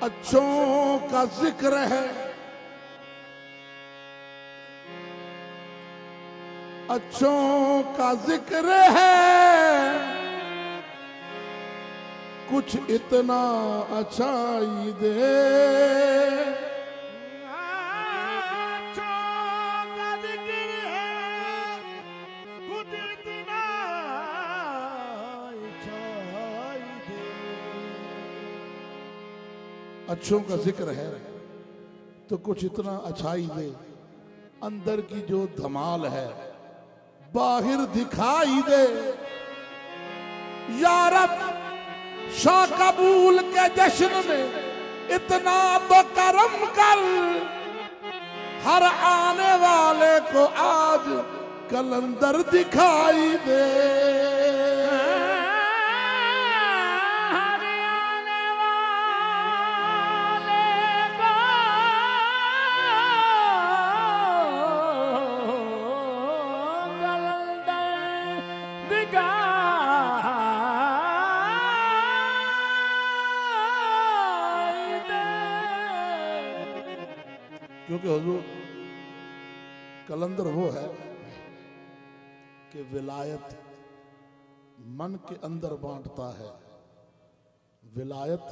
अच्छों का जिक्र है, अच्छों का जिक्र है, कुछ इतना अच्छाई दे। अच्छों का जिक्र है तो कुछ इतना अच्छाई दे, अंदर की जो धमाल है बाहर दिखाई दे। या रब शाह कबूल के जश्न में इतना तो करम कर, हर आने वाले को आज कलंदर दिखाई दे। क्योंकि हुजूर कलंदर वो है कि विलायत मन के अंदर बांटता है, विलायत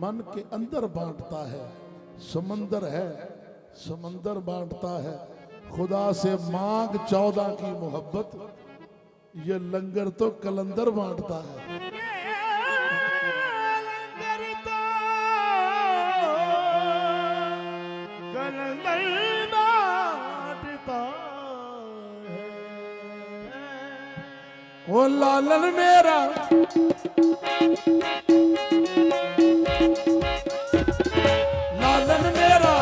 मन के अंदर बांटता है। समंदर है, समंदर बांटता है। खुदा से मांग 14 की मोहब्बत, ये लंगर तो कलंदर बांटता है। ओ लालन मेरा लालन मेरा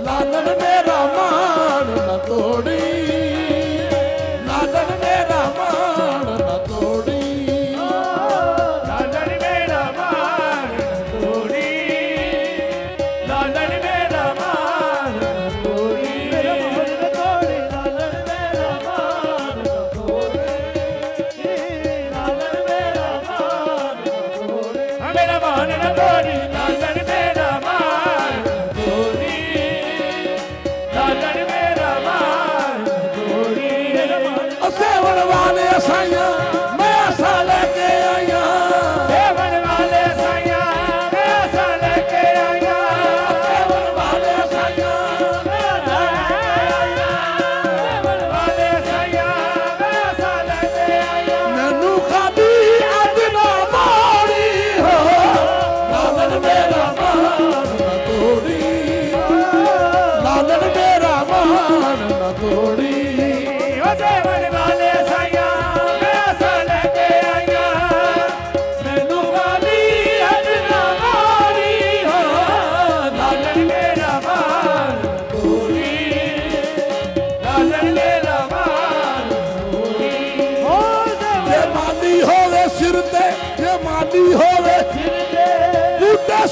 लालन मेरा मान न तोड़ी, लालन मेरा मान न तोड़ी, लालन मेरा मान न तोड़ी, लालन मेरा मान न तोड़ी,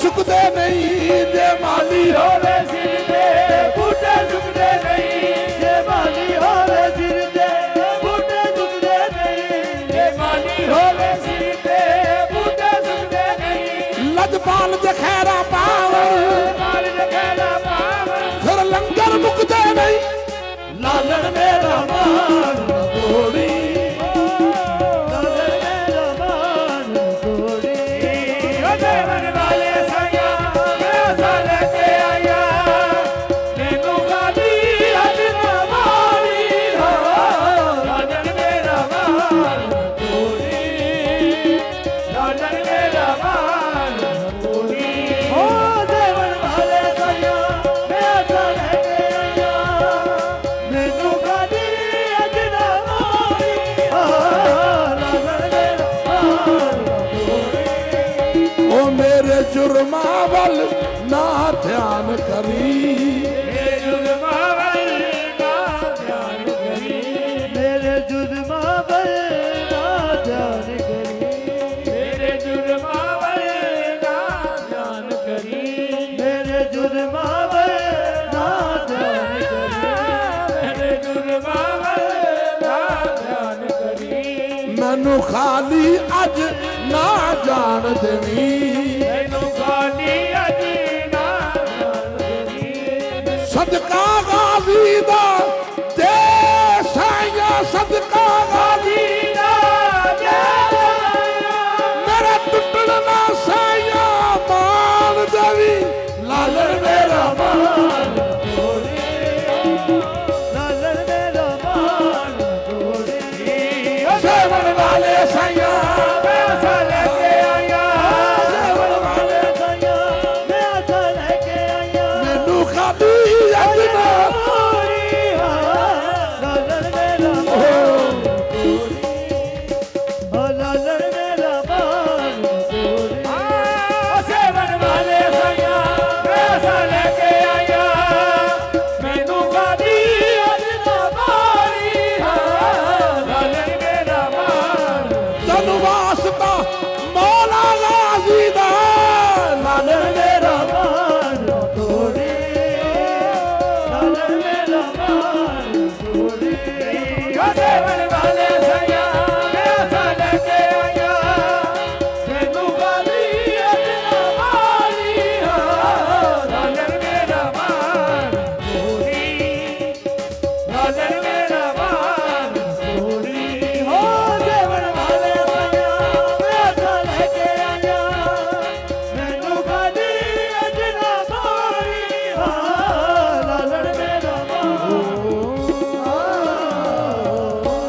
सुखदे नहीं जे माली होवे सिर दे, बूटे झुकदे नहीं जे माली होवे सिर दे, बूटे झुकदे नहीं जे माली होवे सिर दे, बूटे झुकदे नहीं। लजपाल जे खैरा पाओ ਵੱਲ ਨਾ ਧਿਆਨ ਕਰੀ ਮੇਰੇ ਜੁਰਮਾਂ ਵੱਲ ਨਾ ਧਿਆਨ ਕਰੀ ਮੇਰੇ ਜੁਰਮਾਂ ਵੱਲ ਨਾ ਧਿਆਨ ਕਰੀ ਮੇਰੇ ਜੁਰਮਾਂ ਵੱਲ ਨਾ ਧਿਆਨ ਕਰੀ ਮੇਰੇ ਜੁਰਮਾਂ ਵੱਲ ਨਾ ਧਿਆਨ ਕਰੀ ਮੇਰੇ ਜੁਰਮਾਂ ਵੱਲ ਨਾ ਧਿਆਨ ਕਰੀ ਮੈਨੂੰ ਖਾਲੀ ਅੱਜ ਨਾ ਜਾਣ ਦੇਵੀ ਮੈਨੂੰ ਖਾਲੀ ਅੱਜ ਨਾ ਜਾਣ ਦੇਵੀ ਸਦਕਾ ਗਾਜ਼ੀ ਦਾ ਦੇ ਸਾਇਆ ਸਦਕਾ ਗਾਜ਼ੀ ਦਾ ਜੈ ਮੇਰਾ ਟੁੱਟਣ ਨਾ ਸਾਇਆ ਮਾਨ ਦੇਵੀ ਲਾਲਣ ਮੇਰਾ ਮਾਨ ਲਾਲਣ ਮੇਰਾ ਮਾਨ ਤੋੜੇ ਸੇਵਨ ਵਾਲੇ ਸਾਇਆ ਮੈਂ ਆਸਾ ਲੈ ਕੇ ਆਇਆ ਸੇਵਨ ਵਾਲੇ ਸਾਇਆ ਮੈਂ ਆਸਾ ਲੈ ਕੇ ਆਇਆ ਮੈਨੂੰ ਖਾਲੀ ਅੱਜ ਨਾ